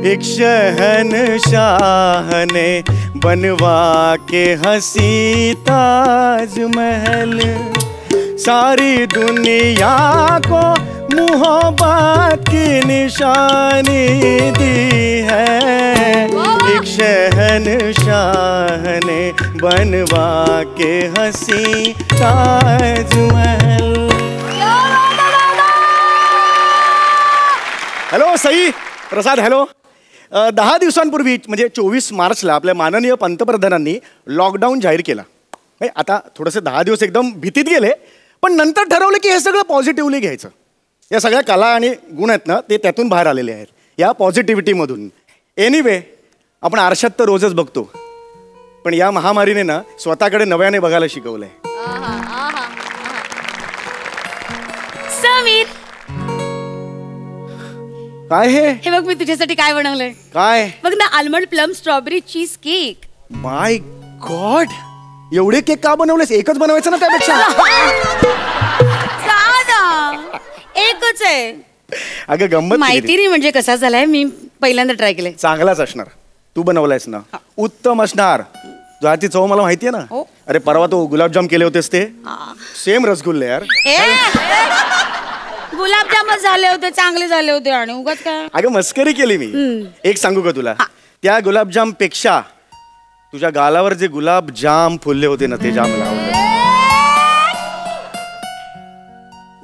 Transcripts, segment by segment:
एक शहनशाह ने बनवा के हंसी ताजमहल, सारी दुनिया को मोहब्बत की निशानी दी है। एक शहनशाह ने बनवा के हंसी ताजमहल। हॅलो सई प्रसाद, हॅलो. 10 दिवसांपूर्वी म्हणजे 24 मार्चला आपल्या माननीय पंतप्रधानांनी लॉकडाऊन जाहीर केला. आता थोडेसे 10 दिवस एकदम भीतीत गेले, पण नंतर ठरवलं की हे सगळं पॉझिटिव्हली घ्यायचं. या सगळ्या कला आणि गुण आहेत ना, ते त्यातून बाहेर आलेले आहेत, या पॉझिटिव्हिटीमधून. एनिवे, आपण आरशात तर रोजच बघतो, पण या महामारीने ना स्वतःकडे नव्याने बघायला शिकवलंय. समीर, काय हे बघ मी तुझ्यासाठी काय बनवलंय. काय? बघ ना, almond plum strawberry cheese cake. My god, एवढे केक का बनवलेस? एकच बनवायचं ना त्यापेक्षा. एकच आहे. अगं गंमत माहिती नाही म्हणजे कसा झालाय, मी पहिल्यांदा ट्राय केलंय. चांगलाच असणार, तू बनवलायस ना, उत्तम असणार. तुझी चव मला माहितीये ना. अरे परवा तो गुलाबजाम केले होतेस ते सेम रसगुल्ले यार. गुलाबजामच झाले होते, चांगले झाले होते. आणि उगाच काय, अगं मस्करी केली मी. एक सांगू का तुला, त्या गुलाबजाम पेक्षा तुझ्या गालावर जे गुलाबजाम फुलले होते ना, ते जाम मला आवडले.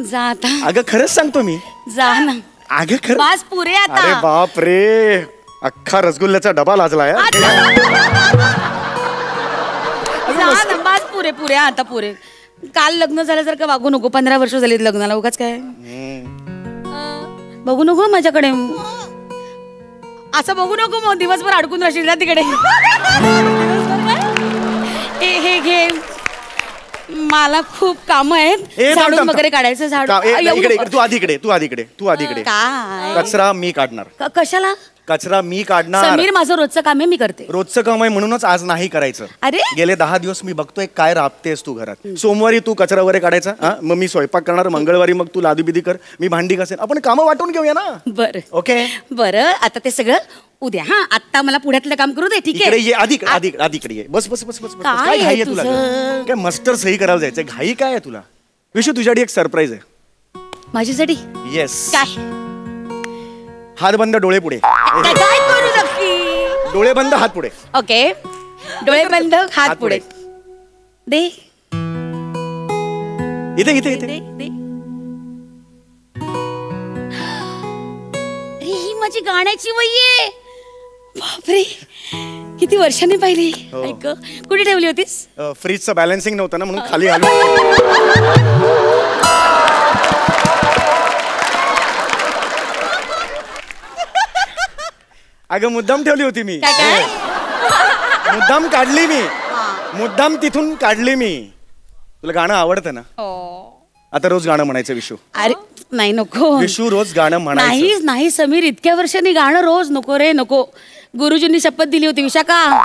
जा आता. अगं खरंच सांगतो मी, जा ना. अगं खरं बस पुरे आता. अरे बाप रे, अख्खा रसगुल्ल्याचा डबा लाजला यार. जा ना, बस पुरे पुरे आता पुरे. काल लग्न झाल्यासारखं वागू नको. 15 वर्ष झालीत लग्नाला, उगाच काय बघू नको माझ्याकडे. असं बघू नको, मग दिवसभर अडकून राहशील ना तिकडे. हे घे, मला खूप काम आहेत. झाडून वगैरे काढायचं. झाड तू आधीकडे काय कचरा मी काढणार. कशाला? कचरा मी काढणार. समीर, माझं रोजचं काम आहे, मी करते. रोजचं काम आहे म्हणूनच आज नाही करायचं. अरे गेले 10 दिवस मी बघतोय काय राबतेस तू घरात. सोमवारी तू कचरा वगैरे काढायचा, मग मी स्वयंपाक करणार. मंगळवारी मग तू लादीबिदी कर, मी भांडी घासेन. आपण कामं वाटून घेऊया ना. बरं ओके. बरं, आता ते सगळं उद्या. हा, आता मला पुण्यातलं काम करू दे. ठीक आहे, ये आधीकडे ये. बस बस बस बस. काय घाई आहे तुला? काय मस्टर सही करायला जायचंय, घाई काय आहे तुला? विशू, तुझ्यासाठी एक सरप्राईज आहे. माझ्यासाठी? येस. काय? हात बंद, डोळे पुढे. काय करू नक्की? डोळे बंद, हात पुढे. ओके, डोळे बंद, हात पुढे. दे इथे. ही माझी गाण्याची वही आहे. बापरे, किती वर्षांनी पाहिली. ऐक, कुठे ठेवली होतीस? फ्रीजचं बॅलन्सिंग नव्हतं ना, म्हणून खाली आलो. अगं मुद्दाम ठेवली होती मी. मुद्दाम काढली मी. मुद्दाम तिथून काढली मी. तुला गाणं आवडतं ना? आता रोज गाणं म्हणायचं विशू. अरे नाही, नको विशू, रोज गाणं म्हणायचं. नाही समीर, इतक्या वर्षांनी गाणं रोज नको रे, नको. गुरुजींनी शपथ दिली होती, विशाखा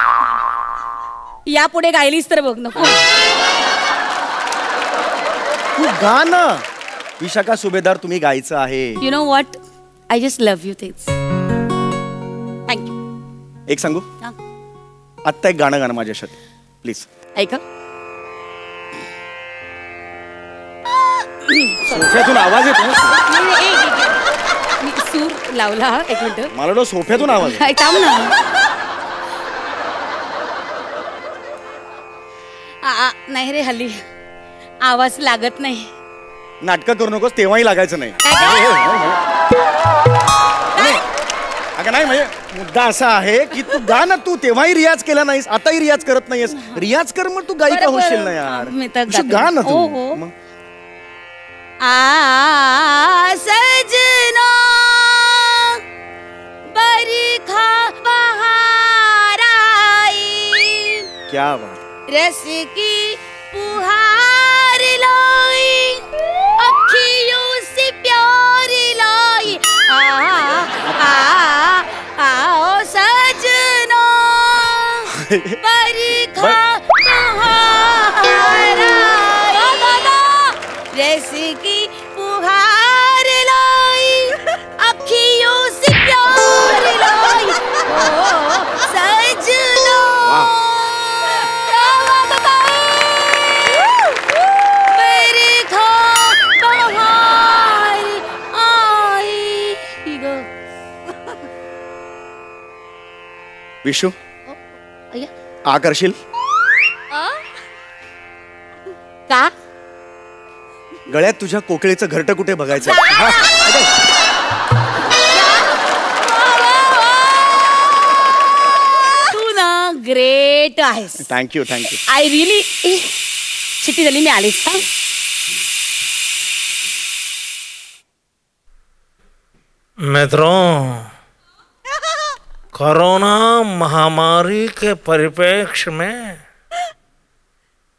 यापुढे गायलीस तर बघ. नको तू गाणं. विशाखा सुभेदार, तुम्ही गायचं आहे. You know what, I just love you. तेच. थँक्यू. एक सांगू, आत्ता एक गाणं गाणं माझ्यासाठी प्लीज. ऐका, सोफ्यातून आवाज येतो. मी सूर लावला. एक मिनिट, मला वाटतं सोफ्यातून आवाज. थांब ना. नाही रे, हल्ली आवाज लागत नाही. नाटकं करू नकोस, तेव्हाही लागायचं नाही. अगं नाही, म्हणजे मुद्दा असा आहे की तू गा ना. तू तेव्हाही रियाज केला नाहीस, आताही रियाज करत नाहीस. रियाज कर, मग तू गायिका होशील ना यार. गा ना तू. सजना बरखा बहार आई, क्या बात. रस की पुहार लाई, अखियों से प्यार लाई. आओ सजना बरखा बहार आई, रस की पुहार लाई, अखियों से प्यार लाई. विशू अय्या. आ करशील? का गळ्यात तुझ्या कोकिळेचं घरटं कुठे बघायचं? तू ना ग्रेट आहेस. थँक्यू. I really. चिट्टी झाली, मी आलीच. मित्रों, कोरोना महामारी के परिप्रेक्ष्य में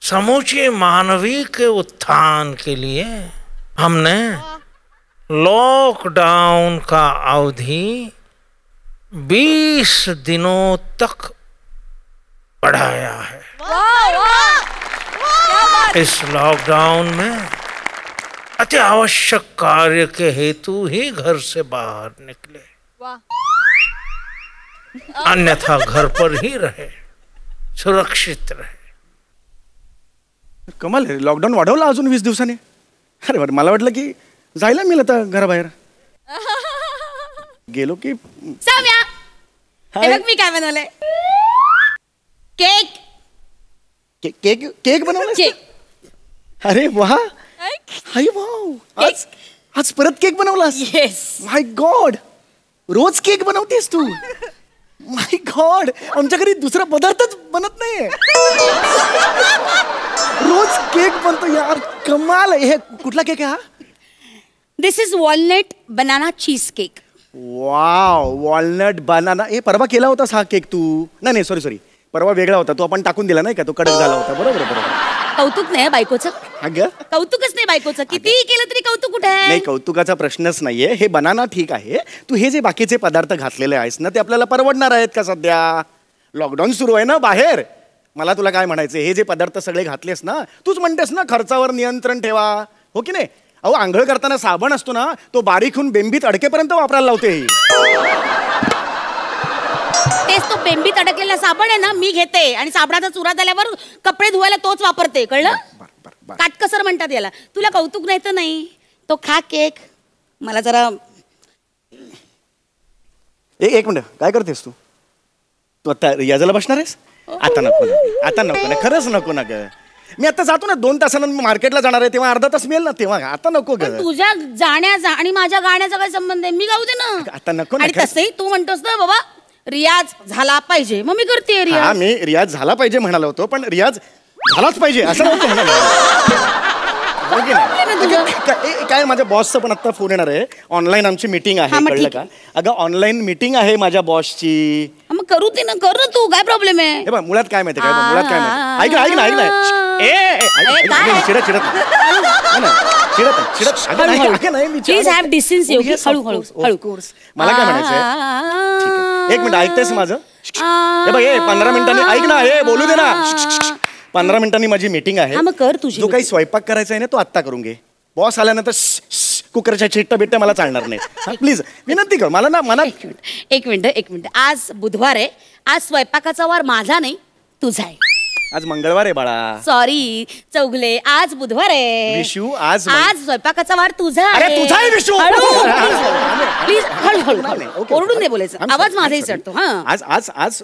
समूचे मानवीय के उत्थान के लिए हमने लॉकडाउन का अवधि 20 दिनों तक बढ़ाया है। इस लॉकडाउन में अति आवश्यक कार्य के हेतु ही घर से बाहर निकले, अन्यथा घर पर ही रहे, सुरक्षित रहे। कमाल आहे, लॉकडाऊन वाढवला अजून 20 दिवसांनी. अरे बरं, मला वाटलं की जायला मिळेल आता घराबाहेर. गेलो की साम्या, हे हाय. बघ मी काय बनवलंय. केक. केक केक बनवला? केक. अरे वा, हाय वाव. आज आज परत केक बनवलास? येस. माय गॉड, रोज केक बनवतेस तू? माय गॉड, आमच्या घरी दुसरा पदार्थच बनत नाहीये. रोज केक बनतो यार, कमाल. हे कुठला केक आहे हा? This is walnut banana cheese cake. Wow, walnut banana. हे परवा केला होतास हा केक तू? नाही, सॉरी, परवा वेगळा होता, तो आपण टाकून दिला नाही का, तो कडक झाला होता. बरोबर. कौतुक नाही बायकोचं. अगं कौतुकच नाही बायकोचं. कितीही केलं तरी कौतुक कुठे आहे? नाही, कौतुकाचा प्रश्नच नाहीये. हे बनाना ठीक आहे, तू हे जे बाकीचे पदार्थ घातलेले आहेस ना, ते आपल्याला परवडणार आहेत का? सध्या लॉकडाऊन सुरू आहे ना बाहेर. मला तुला काय म्हणायचं, हे जे पदार्थ सगळे घातलेस ना, तूच म्हणतेस ना खर्चावर नियंत्रण ठेवा, हो की नाही? अहो, आंघोळ करताना साबण असतो ना, तो बारीक होऊन बेंबीत अडकेपर्यंत वापरायला लावते ही. तेच तो बेंबीत अडकलेला साबण आहे ना, मी घेते आणि साबणाचा चुरा झाल्यावर कपडे धुवायला तोच वापरते. कळलं? काटकसर म्हणतात याला. तुला कौतुक नाही तर नाही. तो खा केक. मला जरा एक मिनिट, काय करतेस तू? तू आता रियाजाला बसणार आहेस? आता नको ना, खरंच नको ना ग. मी आता जातो ना, 2 तासानंतर मार्केटला जाणार आहे, तेव्हा अर्धा तास मिळेल ना, तेव्हा आता नको ग. तुझ्या जाण्याचा आणि माझ्या गाण्याचा काय संबंध आहे? मी गाऊ दे ना. आता नको ना. आणि तसंही तू म्हणतोस ना बाबा रियाज झाला पाहिजे, मग मी करते हा, रियाज. मी रियाज झाला पाहिजे म्हणालो होतो, पण रियाज झालाच पाहिजे असं नव्हतं म्हणालो. काय, माझ्या बॉसचा पण आता फोन येणार आहे. ऑनलाईन आमची मीटिंग आहे, कळलं का? अगं, ऑनलाईन मीटिंग आहे माझ्या बॉसची. मग करू दे ना, कर ना तू, काय प्रॉब्लेम आहे? हे बघ, मुळात काय माहिती काय, मुळात काय माहिती, ऐक ना, प्लीज हॅव डिसेन्सी. ओके, हळू. मला काय म्हणायचंय, एक मिनिट ऐकतेस माझं? हे बघ, 15 मिनिटांनी ऐक ना, हे बोलू दे ना. 15 मिनिटांनी माझी मीटिंग आहे. मग कर तुझी. जो काही स्वयंपाक करायचा आहे ना, तो आत्ता करून घे. बॉस आल्यानंतर कुकरच्या चिट्ट बिट्ट मला चालणार नाही. प्लीज विनंती कर मला ना. मला एक मिनिट. आज बुधवार आहे. आज स्वयंपाकाचा वार माझा नाही, तुझा आहे. आज मंगळवार आहे बाळा. सॉरी चौगले, आज बुधवार आहे. विशू, आज स्वयंपाकाचा वार तुझा अरे तुझा आहे विशू. प्लीज हळू. ओरडून नाही बोलायचं, आवाज माझाही चढतो. हा,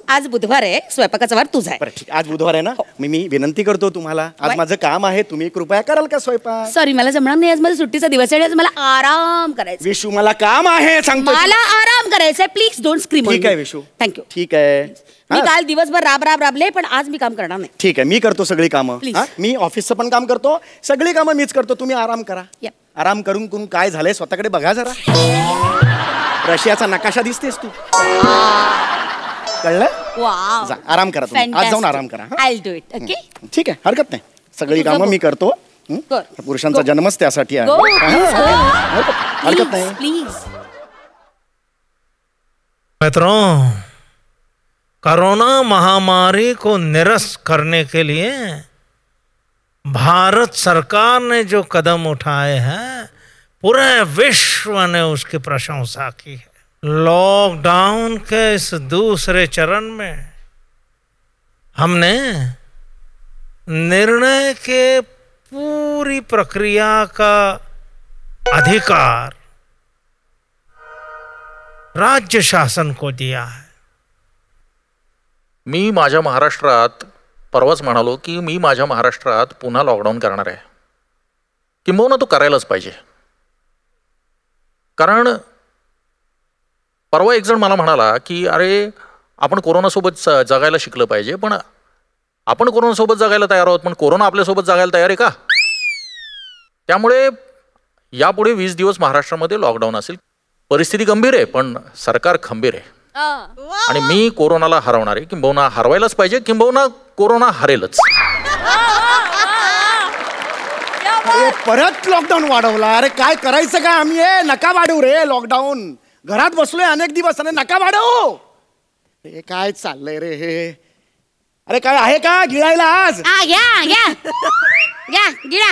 आज बुधवार आहे, स्वयंपाकाचा वार तुझा आहे. ठीक, आज बुधवार आहे ना, मी विनंती करतो तुम्हाला, आज माझं काम आहे, तुम्ही कृपया कराल का स्वयंपाक? सॉरी, मला जमणार नाही. आज माझा सुट्टीचा दिवस आहे, आज मला आराम करायचा. विशू, मला काम आहे, सांगतो. मला आराम करायचा आहे. Please don't scream. ठीक आहे विशू, थँक्यू. ठीक आहे. मी काल दिवसभर राबले, पण आज मी काम करणार नाही. ठीक आहे, मी करतो सगळी कामं. मी ऑफिसचं पण काम करतो, सगळी कामं मीच करतो. तुम्ही आराम करा. आराम करून काय झालंय स्वतःकडे बघा जरा. रशियाचा नकाशा दिसतेस तू, कळलं? वाव, आराम करा तुम्ही, आज जाऊन आराम करा. I will do it. Okay, ठीक आहे, हरकत नाही. सगळी कामं मी करतो. पुरुषांचा जन्मच त्यासाठी आहे. हरकत नाही. प्लीज. मित्रों, कोरोना महामारी को निरस्त करने के लिए भारत सरकार ने जो कदम उठाए हैं, पूरे विश्व ने उसकी प्रशंसा की है। लॉकडाउन के इस दूसरे चरण में हमने निर्णय के पूरी प्रक्रिया का अधिकार राज्य शासन को दिया है। मी माझ्या महाराष्ट्रात परवाच म्हणालो की मी माझ्या महाराष्ट्रात पुन्हा लॉकडाऊन करणार आहे. किंबहुना तो करायलाच पाहिजे. कारण परवा एक जण मला म्हणाला की अरे आपण कोरोनासोबत जगायला शिकलं पाहिजे, पण आपण कोरोनासोबत जगायला तयार आहोत पण कोरोना आपल्यासोबत जगायला तयार आहे का? त्यामुळे यापुढे 20 दिवस महाराष्ट्रामध्ये लॉकडाऊन असेल. परिस्थिती गंभीर आहे पण सरकार खंबीर आहे आणि मी कोरोनाला हरवणार आहे. किंबहुना हरवायलाच पाहिजे, किंबहुना कोरोना हरेलच. अरे परत लॉकडाऊन वाढवला. अरे काय करायचं काय आम्ही? नका वाढवू रे लॉकडाऊन. घरात बसलोय अनेक दिवस आणि नका वाढवू. हे काय चाललंय रे हे? अरे काय आहे का गिळायला आज? घ्या घ्या घ्या गिळा.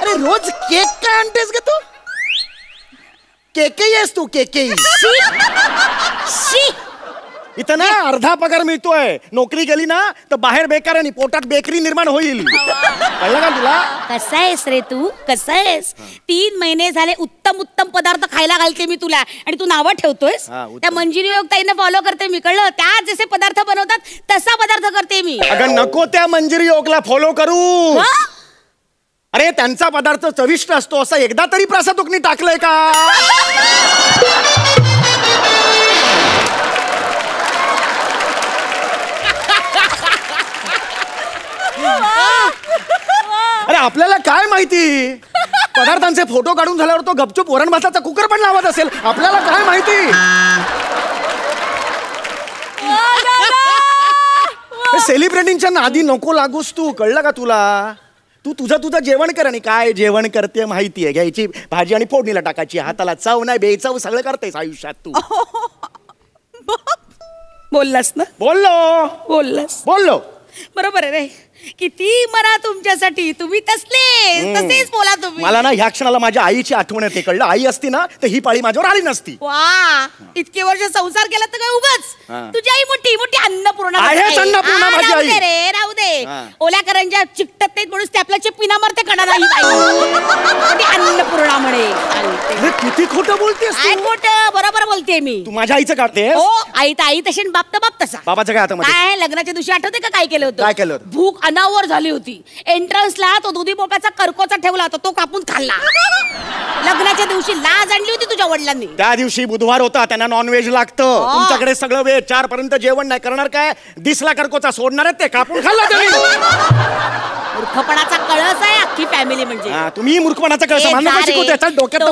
अरे रोज केक काय आणतेस ग तू? केकही आहेस तू? केकही इथं ना अर्धा पगार मिळतोय. नोकरी गेली ना तर बाहेर बेकार आणि पोटात बेकरी निर्माण होईल. कळलं का तुला? कसा आहेस रे तू? कसा आहेस? 3 महिने झाले उत्तम उत्तम पदार्थ खायला घालते मी तुला आणि तू नावं ठेवतोयस. त्या मंजिरी योगताईंना फॉलो करते मी. कळलं? त्या जसे पदार्थ बनवतात तसा पदार्थ करते मी. अगं नको त्या मंजिरी योगला फॉलो करू. अरे त्यांचा पदार्थ चविष्ट असतो असं एकदा तरी प्रसादुकनी टाकलंय का? अरे आपल्याला काय माहिती? पदार्थांचे फोटो काढून झाल्यावर तो गपचूप वरण भाताचा कुकर पण लावत असेल. आपल्याला काय माहिती? सेलिब्रिटींच्या नादी नको लागूस तू. कळलं का तुला? तू तुझं जेवण कर. आणि काय जेवण करते माहितीये? घ्यायची भाजी आणि फोडणीला टाकायची. हाताला चव नाही बेचव सगळं करतेस आयुष्यात तू. बोललास ना? बोललो बरोबर आहे रे. किती मरा तुमच्यासाठी. तुम्ही तसेच बोला तुम्ही. मला ना ह्या क्षणाला माझ्या आईची आठवण येते. कळलं? आई असती ना तर ही पाळी माझ्यावर आली नसती. वा इतके वर्ष संसार केला तर काय उगाच? तुझी आई मोठी मोठी अन्नपूर्णा आहेच अन्नपूर्णा माझी आई. रे राहू दे. ओल्या करंज्या चिकटत नाहीत म्हणून स्टॅपलाचे पिना मारते कडा नाही. अन्नपूर्णा म्हणे. किती खोटं बोलतेस? काय खोटं? बरोबर बोलते मी. तू माझ्या आईचं काढते? हो आई तर आई तशी बाप तर बाप तसा. बाबाचं काय आता? काय लग्नाच्या दिवशी आठवते का काय केलं होतं? काय केलं होतं? भूक अनावर झाली होती. एंट्रन्सला तो दुधी भोपळ्याचा करकोचा ठेवला होता तो कापून खाल्ला. लग्नाच्या दिवशी लाज आणली होती तुझ्या वडिलांनी. त्या दिवशी बुधवार होता. त्यांना नॉनव्हेज लागतं. तुमच्याकडे सगळं वेळ 4 पर्यंत जेवण नाही करणार. काय दिसला करकोचा सोडणार आहेत ते कापून खाल्ला त्यांनी. मूर्खपणाचा कळस आहे अख्खी फॅमिली म्हणजे. तुम्ही मूर्खपणाचा कळस त्याच्या डोक्यात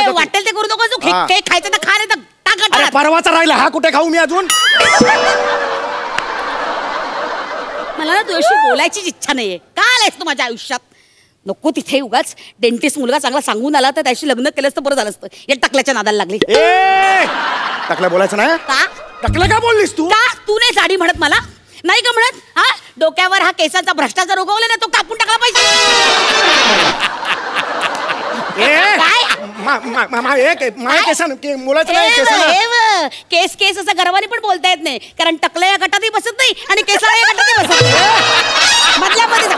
वाटेल ते करू नको. केक खायचं तर खा रे तर टाका. परवाचा राहिला हा कुठे खाऊ मी अजून? मला ना तुझ्याशी बोलायचीच इच्छा नाहीये. का आलायस तू माझ्या आयुष्यात? नको तिथे उगाच. डेंटिस्ट मुलगा चांगला सांगून आला तर त्याशी लग्न केलंस तर बरं झालं असतं. या टकल्याच्या नादाला लागली. टकल्या बोलायचं नाही का? टकलं का बोललीस तू? का तू नाही साडी म्हणत मला? नाही का म्हणत? हा डोक्यावर हा केसांचा भ्रष्टाचार उगवला ना तो कापून टाकला पाहिजे. केस केस असं गर्वाने पण बोलता येत नाही कारण टकल्या या गटातही बसत नाही आणि केसाला या गटातही बसत नाही. मधल्या मध्ये